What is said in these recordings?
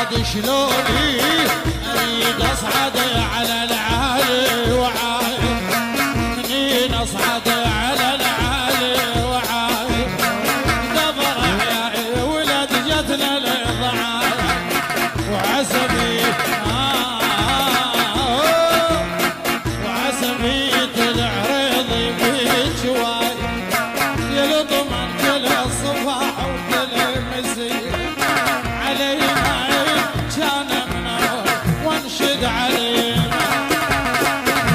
بعد شلوني اريد اصعد على العالي وعايد، منين اصعد على العالي وعايد، دبر يا ولد جتنا الضعايا وعسبي وعسبية العريض بجواي يلطمن كل الصباح وكل المسي علي معي كان منور وانشد علينا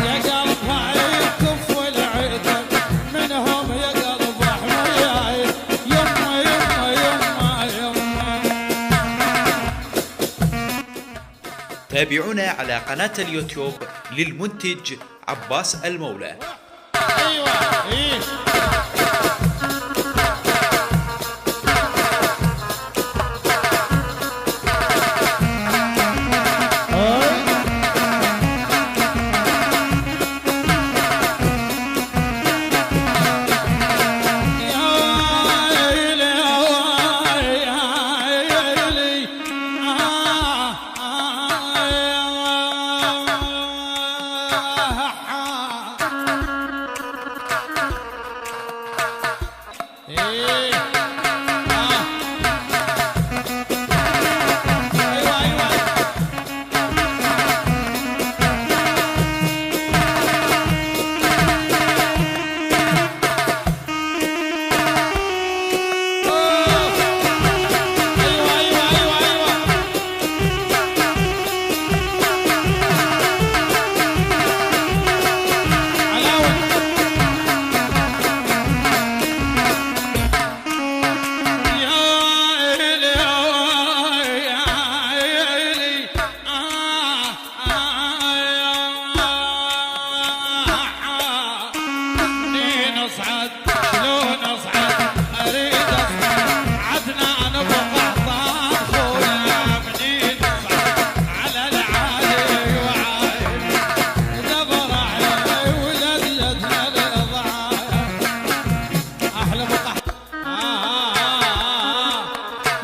يا قلبي كف العتب منهم يا قلب حماي يما يما يما يما. تابعونا على قناة اليوتيوب للمنتج عباس المولى. ايوه ايه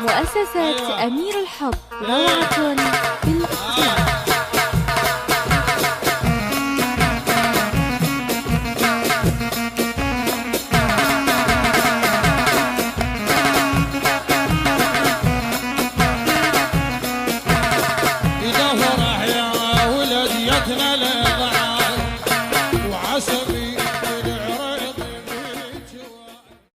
مؤسسة أمير الحب روعة